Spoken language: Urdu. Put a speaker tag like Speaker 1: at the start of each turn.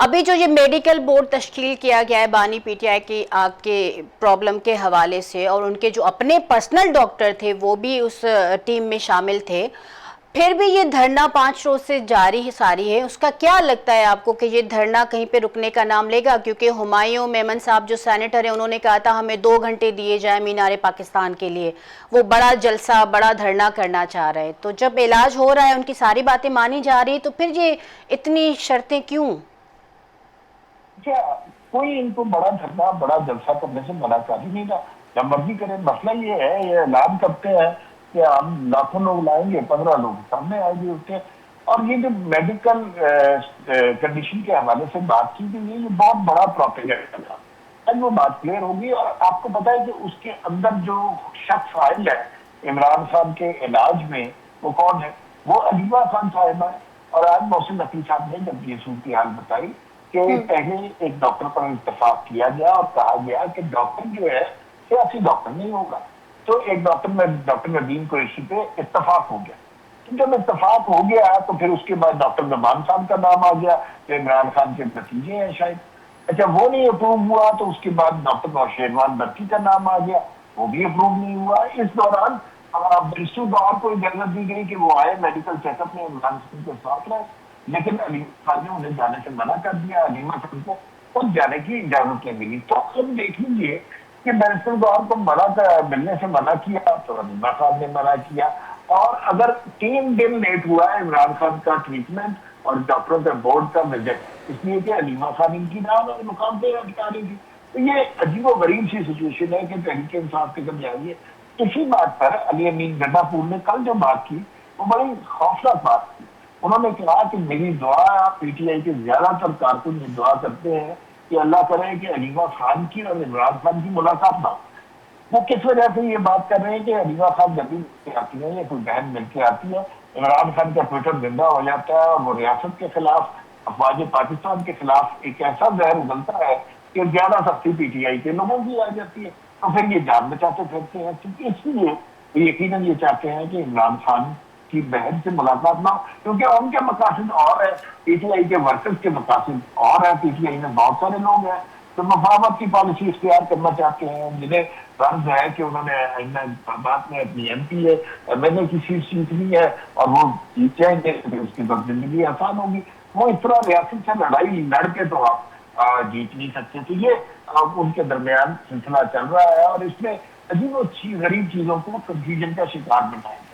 Speaker 1: ابھی جو یہ میڈیکل بورڈ تشکیل کیا گیا ہے بانی پی ٹی آئی کی آگ کے پرابلم کے حوالے سے، اور ان کے جو اپنے پرسنل ڈاکٹر تھے وہ بھی اس ٹیم میں شامل تھے، پھر بھی یہ دھرنا 5 روز سے جاری ساری ہے، اس کا کیا لگتا ہے آپ کو کہ یہ دھرنا کہیں پہ رکنے کا نام لے گا؟ کیونکہ ہمایوں میمن صاحب جو سینیٹر ہیں انہوں نے کہا تھا ہمیں 2 گھنٹے دیے جائیں مینار پاکستان کے لیے، وہ بڑا جلسہ بڑا دھرنا کرنا چاہ رہے ہیں، تو جب علاج ہو رہا ہے ان کی ساری باتیں مانی جا رہی تو پھر یہ اتنی شرطیں کیوں؟
Speaker 2: کیا کوئی ان کو بڑا دھرنا بڑا جلسہ کرنے سے منع کر ہی نہیں رہا، جب مرضی کریں۔ مسئلہ یہ ہے، یہ اعلان کرتے ہیں کہ ہم لاکھوں لوگ لائیں گے، 15 لوگ سامنے آئے گی اس کے، اور یہ جو میڈیکل کنڈیشن کے حوالے سے بات کی گئی ہے، یہ بہت بڑا پروپیگنڈا تھا۔ آج وہ بات کلیئر ہوگی، اور آپ کو پتا ہے کہ اس کے اندر جو شخص فائل ہے عمران خان کے علاج میں، وہ کون ہے؟ وہ علیمہ خان صاحبہ ہے۔ اور آج محسن نقوی صاحب نے جب یہ صورتحال بتائی کہ پہلے ایک ڈاکٹر پر اتفاق کیا گیا اور کہا گیا کہ ڈاکٹر جو ہے سیاسی ڈاکٹر نہیں ہوگا، تو ایک ڈاکٹر ندیم قریشی پہ اتفاق ہو گیا۔ تو جب اتفاق ہو گیا تو پھر اس کے بعد ڈاکٹر نعمان صاحب کا نام آ گیا کہ عمران خان کے بھتیجے ہیں شاید۔ اچھا، وہ نہیں اپروو ہوا تو اس کے بعد ڈاکٹر نوشیروان برقی کا نام آ گیا، وہ بھی اپروو نہیں ہوا۔ اس دوران برسٹو گور کو اجازت دی گئی کہ وہ آئے میڈیکل چیک اپ میں عمران خان کے ساتھ رہے، لیکن علیمہ خان نے انہیں جانے سے منع کر دیا، علیمہ خان کو خود جانے کی اجازت نہیں ملی۔ تو ہم دیکھ لیجیے کہ برسٹو گور کو ملنے سے منع کیا تو علیمہ خان نے منع کیا، اور اگر 3 دن لیٹ ہوا ہے عمران خان کا ٹریٹمنٹ اور ڈاکٹروں کے بورڈ کا وزٹ، اس لیے کہ علیمہ خان ان کی نام مقام پہ اٹکاری تھی۔ تو یہ عجیب و غریب سی سچویشن ہے کہ تحریک انصاف کے کب جائیے۔ اسی بات پر علی امین گڈا پور نے کل جو بات کی وہ بڑی خوفناک بات کی۔ انہوں نے کہا کہ میری دعا، پی ٹی آئی کے زیادہ تر کارکن یہ دعا کرتے ہیں کہ اللہ کرے کہ علیمہ خان کی اور عمران خان کی ملاقات نہ ہو۔ وہ کس وجہ سے یہ بات کر رہے ہیں کہ علیمہ خان جب بھی مل کے آتی ہے یا کوئی بہن مل کے آتی ہے، عمران خان کا ٹویٹر زندہ ہو جاتا ہے اور وہ ریاست کے خلاف، افواج پاکستان کے خلاف ایک ایسا زہر اگلتا ہے کہ زیادہ سختی پی ٹی آئی کے لوگوں کی آ جاتی ہے، تو پھر یہ جان بچاتے پھرتے ہیں۔ کیونکہ اس لیے وہ یقیناً یہ چاہتے ہیں کہ عمران خان کی بہن سے ملاقات نہ ہو، کیونکہ ان کے مقاصد اور ہیں، پی ٹی آئی کے ورکرز کے مقاصد اور ہیں۔ پی ٹی آئی میں بہت سارے لوگ ہیں تو مفاہمت کی پالیسی اختیار کرنا چاہتے ہیں، جنہیں غرض ہے کہ انہوں نے انتخابات میں اپنی ایم پی ہے، ایم ایل اے کی سیٹ جیتنی ہے اور وہ جیت جائیں گے تو اس کی بعد زندگی آسان ہوگی۔ وہ اس طرح ریاست سے لڑائی لڑ کے تو آپ جیت نہیں سکتے۔ تو یہ ان کے درمیان سلسلہ چل رہا ہے، اور اس میں عجیب و غریب چیزوں کو کنفیوژن کا شکار بنایا